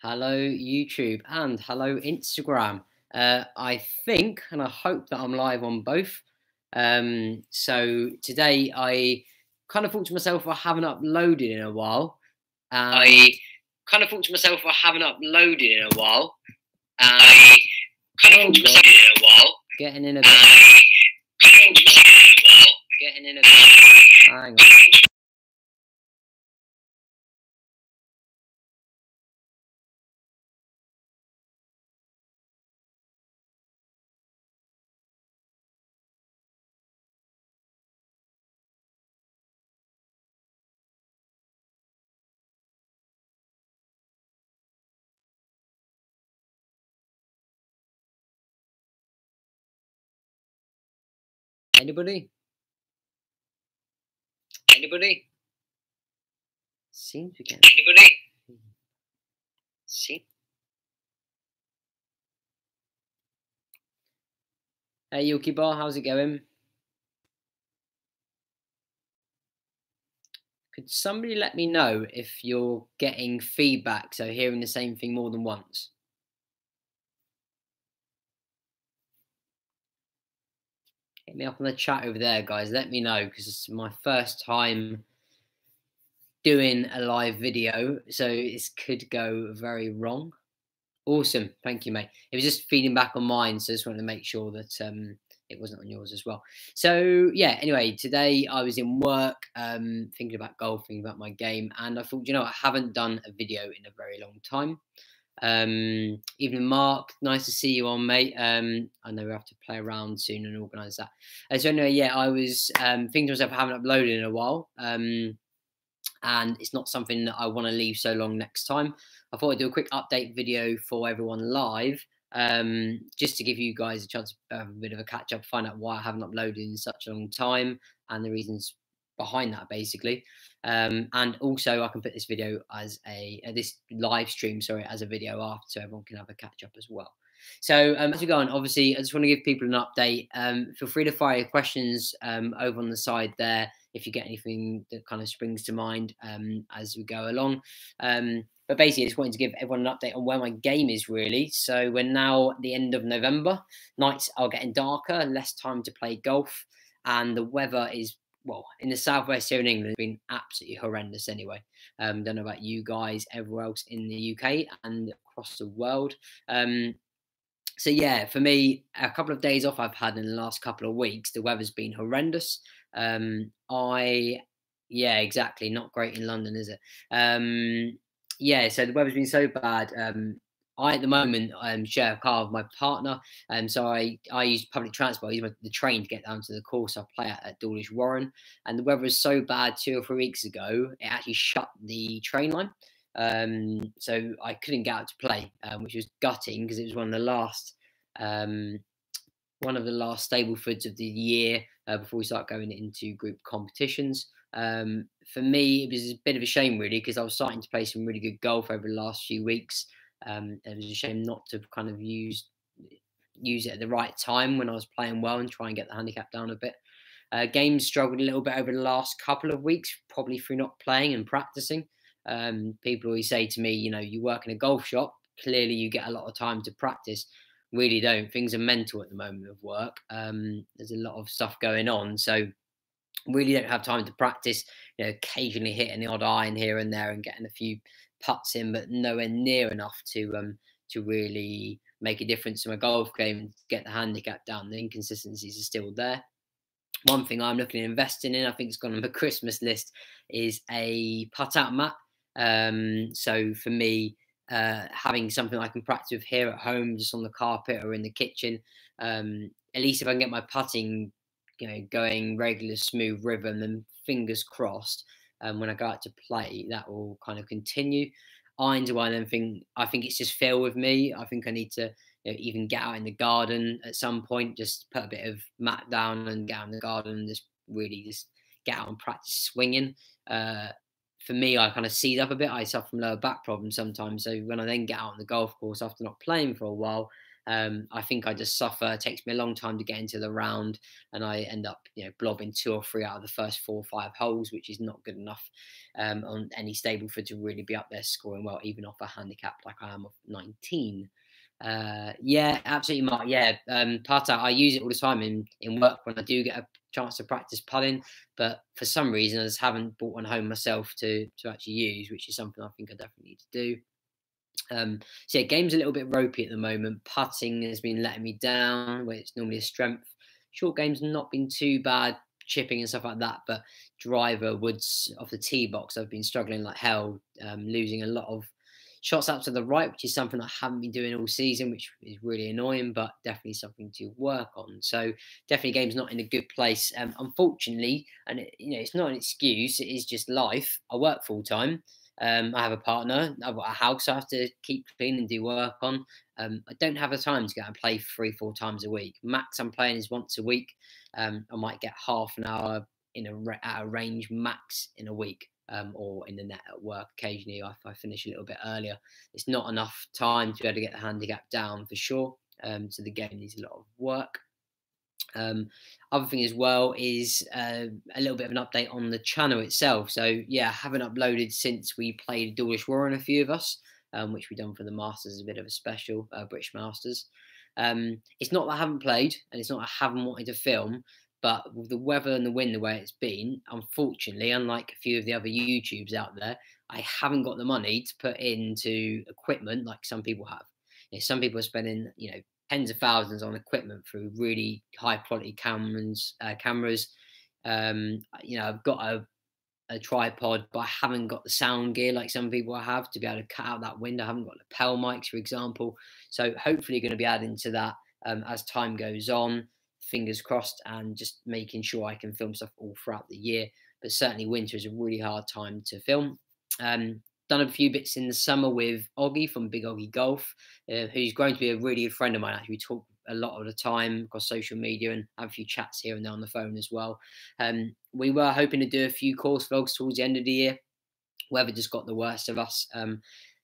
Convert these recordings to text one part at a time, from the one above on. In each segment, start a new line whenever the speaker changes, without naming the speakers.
Hello YouTube and hello Instagram. I think and I hope that I'm live on both. So today I kind of thought to myself I haven't uploaded in a while. I kind of thought to myself I haven't uploaded in a while. I kind of thought to myself in a while. Getting in a bit. Getting in a bit. Hang on. Anybody? Anybody? Seems to be getting. Anybody? See? Hey Yuki Bar, how's it going? Could somebody let me know if you're getting feedback, so hearing the same thing more than once? Hit me up on the chat over there, guys. Let me know, because it's my first time doing a live video, so this could go very wrong. Awesome. Thank you, mate. It was just feeding back on mine, so I just wanted to make sure that it wasn't on yours as well. So, yeah, anyway, today I was in work thinking about golf, thinking about my game, and I thought, you know, I haven't done a video in a very long time. Evening, Mark. Nice to see you on, mate. I know we have to play around soon and organise that. So anyway, yeah, I was thinking to myself, I haven't uploaded in a while, and it's not something that I want to leave so long next time. I thought I'd do a quick update video for everyone live, just to give you guys a chance to have a bit of a catch up, find out why I haven't uploaded in such a long time, and the reasons behind that, basically. And also I can put this video as this live stream, sorry, as a video after, so everyone can have a catch up as well. So as we go on, obviously I just want to give people an update. Feel free to fire your questions over on the side there if you get anything that kind of springs to mind as we go along. But basically, I just wanted to give everyone an update on where my game is really. So we're now at the end of November. Nights are getting darker, less time to play golf, and the weather is, well, in the southwest here in England, it's been absolutely horrendous anyway. Don't know about you guys, everywhere else in the UK and across the world. So yeah, for me, a couple of days off I've had in the last couple of weeks, the weather's been horrendous. Yeah, exactly, not great in London, is it? Yeah, so the weather's been so bad. I at the moment share a car with my partner, and so I use public transport. I use the train to get down to the course I play at Dawlish Warren, and the weather was so bad 2 or 3 weeks ago, it actually shut the train line. So I couldn't get out to play, which was gutting because it was um, one of the last Stablefoods of the year before we start going into group competitions. For me, it was a bit of a shame really because I was starting to play some really good golf over the last few weeks. It was a shame not to kind of use it at the right time when I was playing well and try and get the handicap down a bit. Games struggled a little bit over the last couple of weeks, probably through not playing and practicing. People always say to me, you know, you work in a golf shop, clearly you get a lot of time to practice. Really don't. Things are mental at the moment with work. There's a lot of stuff going on, so really don't have time to practice. You know, occasionally hitting the odd iron here and there and getting a few putts in, but nowhere near enough to really make a difference to my golf game and get the handicap down. The inconsistencies are still there. One thing I'm looking at investing in, I think it's gone on the Christmas list, is a putt-out mat. So for me, having something I can practice with here at home, just on the carpet or in the kitchen, at least if I can get my putting, you know, going regular, smooth rhythm, then fingers crossed, when I go out to play, that will kind of continue. Irons are one of them thing. I think it's just fail with me. I think I need to, you know, even get out in the garden at some point, just put a bit of mat down and get out in the garden and just really just get out and practice swinging. For me, I kind of seize up a bit. I suffer from lower back problems sometimes. So when I then get out on the golf course after not playing for a while, I think I just suffer. It takes me a long time to get into the round, and I end up, blobbing 2 or 3 out of the first 4 or 5 holes, which is not good enough on any stable for to really be up there scoring well, even off a handicap like I am of 19. Yeah, absolutely, Mark. Yeah, putter. I use it all the time in work when I do get a chance to practice putting, but for some reason I just haven't brought one home myself to actually use, which is something I think I definitely need to do. So yeah, game's a little bit ropey at the moment. Putting has been letting me down, where it's normally a strength. Short game's not been too bad, chipping and stuff like that, but driver woods off the tee box, I've been struggling like hell, losing a lot of shots out to the right, which is something I haven't been doing all season, which is really annoying, but definitely something to work on. So definitely game's not in a good place. Unfortunately, and it's not an excuse, it is just life. I work full time. I have a partner. I've got a house I have to keep clean and do work on. I don't have the time to go and play 3 or 4 times a week. Max I'm playing is once a week. I might get half an hour at a range max in a week, or in the net at work occasionally if I finish a little bit earlier. It's not enough time to be able to get the handicap down for sure. So the game needs a lot of work. Other thing as well is a little bit of an update on the channel itself. So yeah, I haven't uploaded since we played Dawlish Warren, a few of us, which we done for the Masters, as a bit of a special, British Masters. It's not that I haven't played, and it's not that I haven't wanted to film, but with the weather and the wind the way it's been, unfortunately, unlike a few of the other YouTubes out there, I haven't got the money to put into equipment like some people have. Some people are spending, tens of thousands on equipment through really high quality cameras. I've got a tripod, but I haven't got the sound gear like some people have to be able to cut out that wind. I haven't got lapel mics, for example. So hopefully going to be adding to that as time goes on. Fingers crossed, and just making sure I can film stuff all throughout the year. But certainly winter is a really hard time to film. Done a few bits in the summer with Oggy from Big Oggy Golf, who's grown to be a really good friend of mine. Actually, we talk a lot of the time across social media and have a few chats here and there on the phone as well. We were hoping to do a few course vlogs towards the end of the year. Weather just got the worst of us.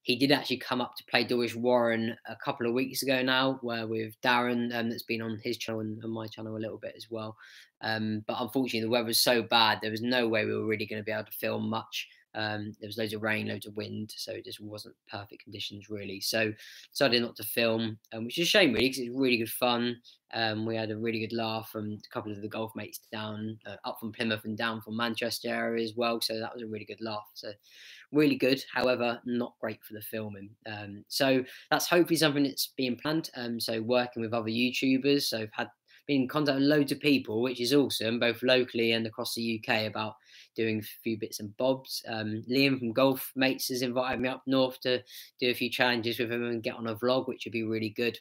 He did actually come up to play Dawlish Warren a couple of weeks ago now, where with Darren, that's been on his channel and my channel a little bit as well. But unfortunately, the weather was so bad, there was no way we were really going to be able to film much. There was loads of rain, loads of wind, so it just wasn't perfect conditions really. So decided not to film, which is a shame really, because it's really good fun. We had a really good laugh from a couple of the golf mates down, up from Plymouth and down from Manchester area as well. So that was a really good laugh. So really good, however, not great for the filming. So that's hopefully something that's being planned. So working with other YouTubers. So I've been in contact with loads of people, which is awesome, both locally and across the UK, about doing a few bits and bobs. Liam from Golf Mates has invited me up north to do a few challenges with him and get on a vlog, which would be really good.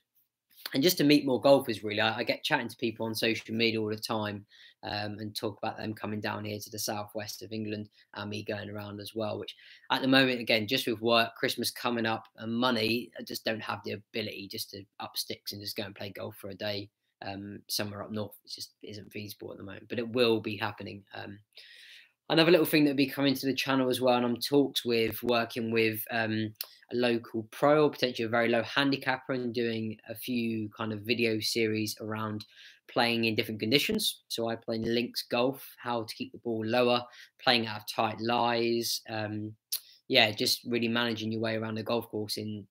And just to meet more golfers, really. I get chatting to people on social media all the time, and talk about them coming down here to the southwest of England and me going around as well, which at the moment, again, just with work, Christmas coming up and money, I just don't have the ability just to up sticks and just go and play golf for a day somewhere up north. It just isn't feasible at the moment, but it will be happening. Another little thing that will be coming to the channel as well, and I'm talks with working with a local pro, or potentially a very low handicapper, and doing a few kind of video series around playing in different conditions. So I play links golf, how to keep the ball lower, playing out of tight lies. Yeah, just really managing your way around the golf course in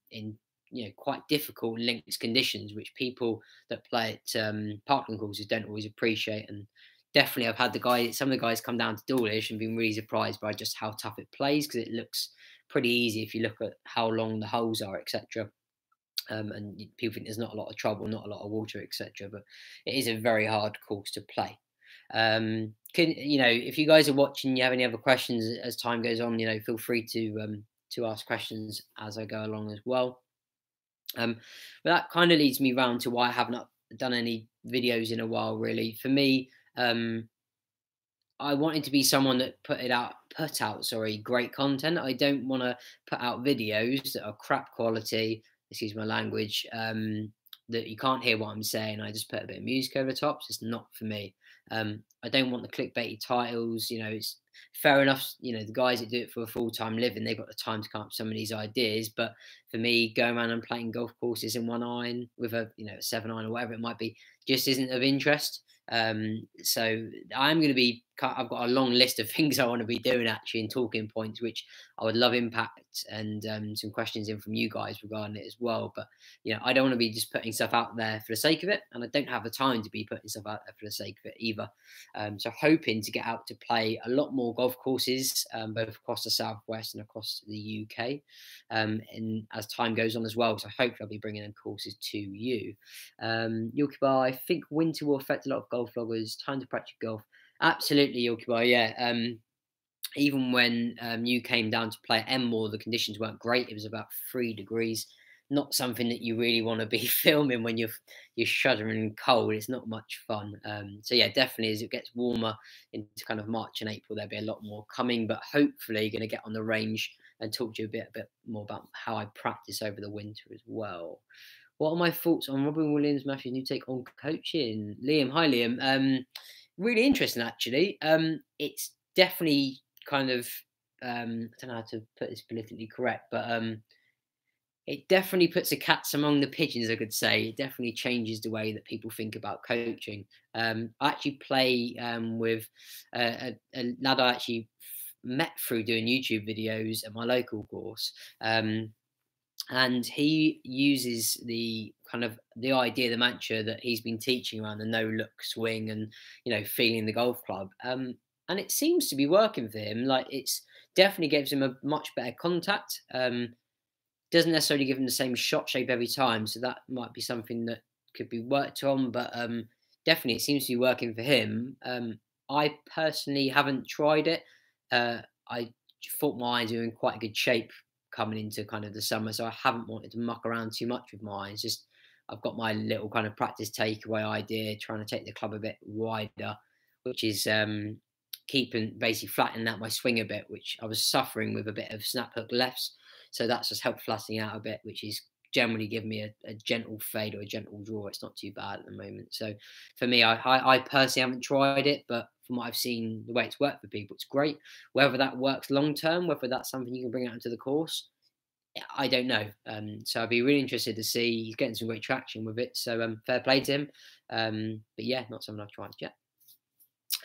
quite difficult links conditions, which people that play at parkland courses don't always appreciate. And definitely, I've had some of the guys come down to Dawlish and been really surprised by just how tough it plays, because it looks pretty easy if you look at how long the holes are, etc. And people think there's not a lot of trouble, not a lot of water, etc. But it is a very hard course to play. If you guys are watching, you have any other questions as time goes on, feel free to ask questions as I go along as well. But that kind of leads me round to why I haven't done any videos in a while, really. For me, I wanted to be someone that put out great content. I don't want to put out videos that are crap quality, excuse my language, that you can't hear what I'm saying. I just put a bit of music over the top. It's just not for me. I don't want the clickbaity titles. It's fair enough. The guys that do it for a full-time living, they've got the time to come up with some of these ideas. But for me, going around and playing golf courses in one iron with a 7 iron or whatever it might be, just isn't of interest. So I'm going to be. I've got a long list of things I want to be doing actually, and talking points, which I would love impact and some questions in from you guys regarding it as well. But I don't want to be just putting stuff out there for the sake of it, and I don't have the time to be putting stuff out there for the sake of it either. So hoping to get out to play a lot more golf courses, both across the southwest and across the UK, and as time goes on as well. So hopefully I'll be bringing them courses to you. Yokibar, I think winter will affect a lot of golf vloggers. Time to practice golf. Absolutely, Yokibar. Yeah. Even when you came down to play at Enmore, the conditions weren't great. It was about 3 degrees. Not something that you really want to be filming when you're shuddering cold. It's not much fun. So yeah, definitely as it gets warmer into kind of March and April, there'll be a lot more coming. But hopefully, going to get on the range and talk to you a bit more about how I practice over the winter as well. What are my thoughts on Robin Williams, Matthew's new take on coaching? Liam, hi Liam. Really interesting actually. It's definitely kind of I don't know how to put this politically correct, but it definitely puts the cats among the pigeons, I could say. It definitely changes the way that people think about coaching. I actually play with a lad I actually met through doing YouTube videos at my local course. And he uses the kind of the idea, the mantra that he's been teaching around the no look swing and feeling the golf club. And it seems to be working for him. Like it's definitely gives him a much better contact. Doesn't necessarily give him the same shot shape every time, so that might be something that could be worked on. But definitely, it seems to be working for him. I personally haven't tried it. I thought my eyes were in quite a good shape coming into kind of the summer, so I haven't wanted to muck around too much with my eyes. Just I've got my little kind of practice takeaway idea, trying to take the club a bit wider, which is keeping basically flattening out my swing a bit, which I was suffering with a bit of snap hook lefts. So that's just helped flattening out a bit, which is generally giving me a gentle fade or a gentle draw. It's not too bad at the moment. So for me, I personally haven't tried it, but from what I've seen, the way it's worked for people, it's great. Whether that works long term, whether that's something you can bring out into the course, I don't know. So I'd be really interested to see. He's getting some great traction with it. So fair play to him. But yeah, not something I've tried yet.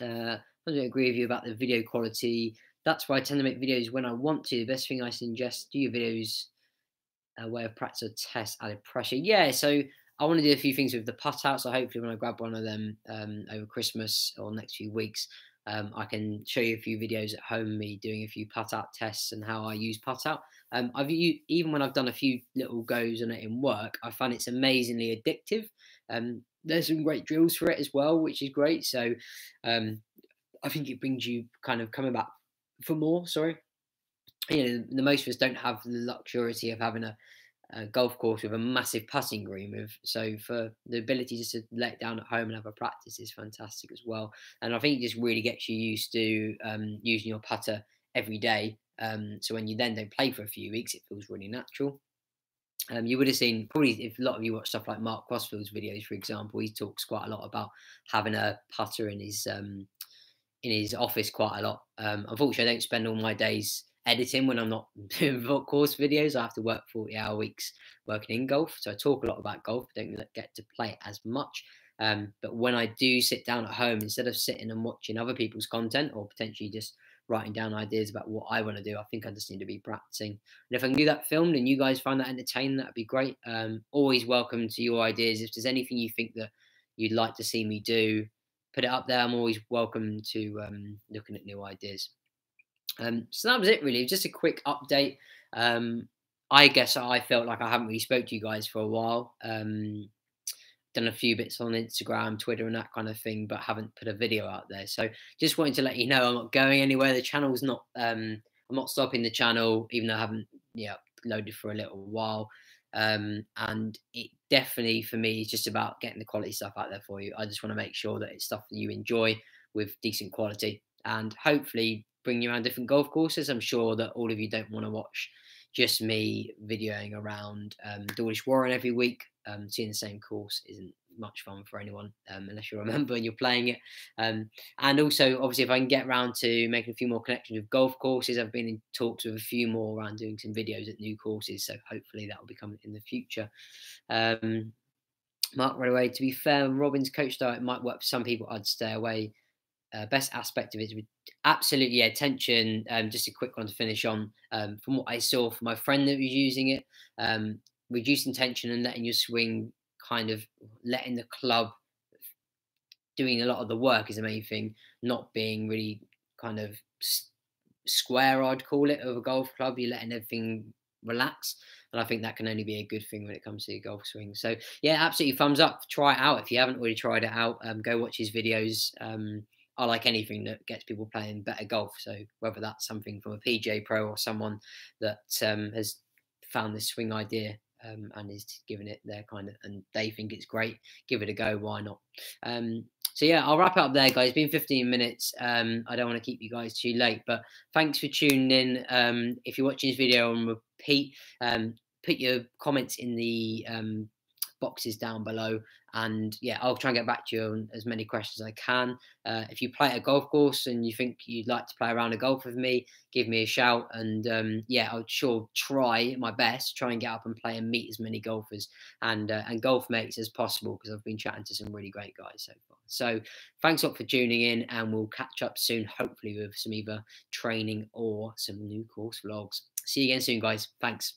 I don't agree with you about the video quality. That's why I tend to make videos when I want to. The best thing I suggest, do your videos way of practice or test added pressure. Yeah, so I want to do a few things with the putt out. So hopefully when I grab one of them over Christmas or next few weeks, I can show you a few videos at home, me doing a few putt out tests and how I use putt out. Even when I've done a few little goes on it in work, I find it's amazingly addictive. There's some great drills for it as well, which is great. So I think it brings you kind of coming back for more. Sorry, the most of us don't have the luxury of having a golf course with a massive putting green with. So for the ability just to let it down at home and have a practice is fantastic as well. And I think it just really gets you used to using your putter every day. So when you then don't play for a few weeks, it feels really natural. You would have seen probably if a lot of you watch stuff like Mark Crossfield's videos, for example, he talks quite a lot about having a putter in his office quite a lot. Unfortunately, I don't spend all my days editing when I'm not doing course videos. I have to work 40-hour weeks working in golf. So I talk a lot about golf. I don't get to play it as much. But when I do sit down at home, instead of sitting and watching other people's content or potentially just writing down ideas about what I want to do, I think I just need to be practicing. And if I can do that filmed and you guys find that entertaining, that'd be great. Always welcome to your ideas. If there's anything you think that you'd like to see me do, put it up there. I'm always welcome to looking at new ideas. So that was it really, just a quick update. I guess I felt like I haven't really spoke to you guys for a while. Done a few bits on Instagram, Twitter and that kind of thing, but haven't put a video out there. So just wanted to let you know I'm not going anywhere. The channel's not, I'm not stopping the channel, even though I haven't uploaded for a little while. And it definitely for me is just about getting the quality stuff out there for you. I just want to make sure that it's stuff that you enjoy with decent quality and hopefully bring you around different golf courses. I'm sure that all of you don't want to watch just me videoing around Dawlish Warren every week. Seeing the same course isn't much fun for anyone unless you remember and you're playing it. And also, obviously, if I can get around to making a few more connections with golf courses, I've been in talks with a few more around doing some videos at new courses. So hopefully that will be coming in the future. Mark right away. To be fair, Robin's coach diet might work for some people. I'd stay away. Best aspect of it is absolutely, yeah, tension. Just a quick one to finish on. From what I saw from my friend that was using it, reducing tension and letting your swing kind of letting the club doing a lot of the work is the main thing, not being really kind of square, I'd call it, of a golf club. You're letting everything relax. And I think that can only be a good thing when it comes to your golf swing. So, yeah, absolutely thumbs up. Try it out. If you haven't already tried it out, go watch his videos. I like anything that gets people playing better golf. So, whether that's something from a PGA Pro or someone that has found this swing idea and is giving it their kind of, and they think it's great, give it a go. Why not? So yeah, I'll wrap it up there, guys. It's been 15 minutes. I don't want to keep you guys too late, but thanks for tuning in. If you're watching this video on repeat, put your comments in the boxes down below, and yeah, I'll try and get back to you on as many questions as I can. If you play at a golf course and you think you'd like to play around a golf with me, give me a shout, and yeah, I'll sure try my best, try and get up and play and meet as many golfers and golf mates as possible, because I've been chatting to some really great guys so far. So thanks a lot for tuning in, and we'll catch up soon, hopefully with some either training or some new course vlogs. See you again soon, guys. Thanks.